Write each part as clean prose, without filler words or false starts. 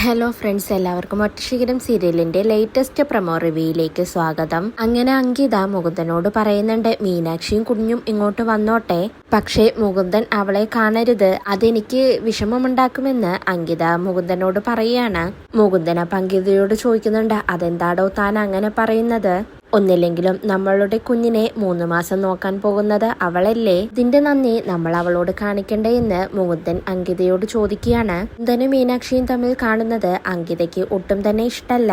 Hello friends, എല്ലാവർക്കും ഒറ്റശിഖരം സീരിയലിന്റെ latest promo റിവ്യൂയിലേക്ക് സ്വാഗതം. അങ്ങനെ അങ്കിത മുകുന്ദനോട് പറയുന്നുണ്ട്, മീനാക്ഷിയും കുഞ്ഞും ഇങ്ങോട്ട് വന്നോട്ടെ, പക്ഷേ മുകുന്ദൻ അവളെ കാണരുത്, അതെനിക്ക് വിഷമമുണ്ടാക്കുമെന്ന് അങ്കിത മുകുന്ദനോട് പറയുകയാണ്. മുകുന്ദൻ അപ്പം അങ്കിതയോട് ചോദിക്കുന്നുണ്ട്, അതെന്താടോ താൻ അങ്ങനെ പറയുന്നത്? ഒന്നില്ലെങ്കിലും നമ്മളുടെ കുഞ്ഞിനെ 3 മാസം നോക്കാൻ പോകുന്നത് അവളല്ലേ, ഇതിന്റെ നന്ദി നമ്മൾ അവളോട് കാണിക്കണ്ടേ എന്ന് മുകുന്ദൻ അങ്കിതയോട് ചോദിക്കുകയാണ്. മുകുന്ദനും മീനാക്ഷിയും തമ്മിൽ കാണുന്നത് അങ്കിതയ്ക്ക് ഒട്ടും തന്നെ ഇഷ്ടല്ല.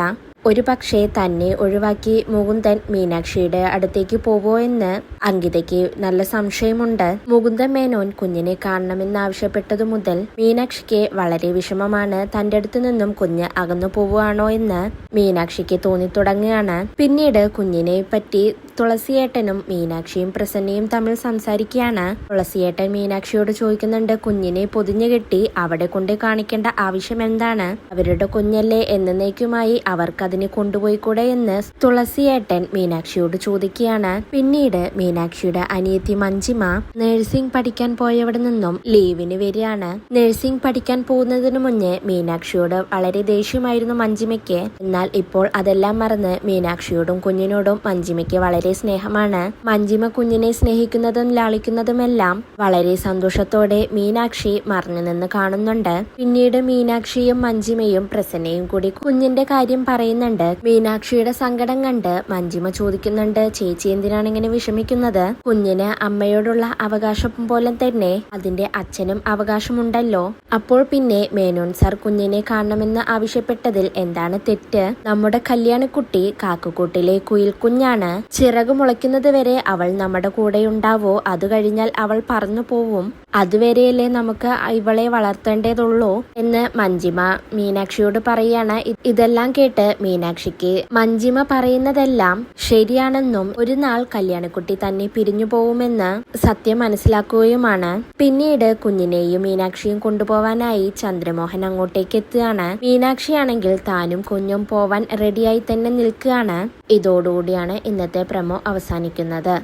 ഒരു പക്ഷേ തന്നെ ഒഴിവാക്കി മുകുന്ദൻ മീനാക്ഷിയുടെ അടുത്തേക്ക് പോവോ എന്ന് അങ്കിതയ്ക്ക് നല്ല സംശയമുണ്ട്. മുകുന്ദൻ മേനോൻ കുഞ്ഞിനെ കാണണമെന്നാവശ്യപ്പെട്ടതു മുതൽ മീനാക്ഷിക്ക് വളരെ വിഷമമാണ്. തന്റെ അടുത്ത് നിന്നും കുഞ്ഞ് അകന്നു പോവുകയാണോ എന്ന് മീനാക്ഷിക്ക് തോന്നിത്തുടങ്ങുകയാണ്. പിന്നീട് കുഞ്ഞിനെ പറ്റി തുളസിയേട്ടനും മീനാക്ഷിയും പ്രസന്നയും തമ്മിൽ സംസാരിക്കുകയാണ്. തുളസിയേട്ടൻ മീനാക്ഷിയോട് ചോദിക്കുന്നുണ്ട്, കുഞ്ഞിനെ പൊതിഞ്ഞു കെട്ടി അവിടെ കൊണ്ട് കാണിക്കേണ്ട ആവശ്യം എന്താണ്? അവരുടെ കുഞ്ഞല്ലേ, എന്നേക്കുമായി അവർക്ക് അതിനെ കൊണ്ടുപോയിക്കൂടെ എന്ന് തുളസിയേട്ടൻ മീനാക്ഷിയോട് ചോദിക്കുകയാണ്. പിന്നീട് മീനാക്ഷിയുടെ അനിയത്തി മഞ്ജിമ നഴ്സിംഗ് പഠിക്കാൻ പോയവിടെ നിന്നും ലീവിന് വരികയാണ്. നഴ്സിംഗ് പഠിക്കാൻ പോകുന്നതിന് മുന്നേ മീനാക്ഷിയോട് വളരെ ദേഷ്യമായിരുന്നു മഞ്ജിമയ്ക്ക്. എന്നാൽ ഇപ്പോൾ അതെല്ലാം മറന്ന് മീനാക്ഷിയോടും കുഞ്ഞിനോടും മഞ്ജിമയ്ക്ക് വളരെ സ്നേഹമാണ്. മഞ്ജിമ കുഞ്ഞിനെ സ്നേഹിക്കുന്നതും ലാളിക്കുന്നതുമെല്ലാം വളരെ സന്തോഷത്തോടെ മീനാക്ഷി മറഞ്ഞു നിന്ന് കാണുന്നുണ്ട്. പിന്നീട് മീനാക്ഷിയും മഞ്ജിമയും പ്രസന്നയും കൂടി കുഞ്ഞിന്റെ കാര്യം പറയുന്നുണ്ട്. മീനാക്ഷിയുടെ സങ്കടം കണ്ട് മഞ്ജിമ ചോദിക്കുന്നുണ്ട്, ചേച്ചി എന്തിനാണ് ഇങ്ങനെ വിഷമിക്കുന്നത്? കുഞ്ഞിന് അമ്മയോടുള്ള അവകാശം പോലെ തന്നെ അതിന്റെ അച്ഛനും അവകാശമുണ്ടല്ലോ. അപ്പോൾ പിന്നെ മേനോൻ സാർ കുഞ്ഞിനെ കാണണമെന്ന് ആവശ്യപ്പെട്ടതിൽ എന്താണ് തെറ്റ്? നമ്മുടെ കല്യാണക്കുട്ടി കാക്കക്കൂട്ടിലെ കുയിൽ കുഞ്ഞാണ്. ചിറക് മുളയ്ക്കുന്നത് വരെ അവൾ നമ്മുടെ കൂടെ ഉണ്ടാവോ? അത് കഴിഞ്ഞാൽ അവൾ പറന്നു പോവും. അതുവരെയല്ലേ നമുക്ക് ഇവളെ വളർത്തേണ്ടതുള്ളൂ എന്ന് മഞ്ജിമ മീനാക്ഷിയോട് പറയാണ്. ഇതെല്ലാം കേട്ട് മീനാക്ഷിക്ക് മഞ്ജിമ പറയുന്നതെല്ലാം ശരിയാണെന്നും ഒരു നാൾ കല്യാണക്കുട്ടി തന്നെ പിരിഞ്ഞു പോവുമെന്ന് സത്യം മനസ്സിലാക്കുകയുമാണ്. പിന്നീട് കുഞ്ഞിനെയും മീനാക്ഷിയും കൊണ്ടുപോവാനായി ചന്ദ്രമോഹൻ അങ്ങോട്ടേക്ക് എത്തുകയാണ്. മീനാക്ഷിയാണെങ്കിൽ താനും കുഞ്ഞും പോവാൻ റെഡിയായി തന്നെ നിൽക്കുകയാണ്. ഇതോടുകൂടിയാണ് ഇന്നത്തെ പ്രമോ അവസാനിക്കുന്നത്.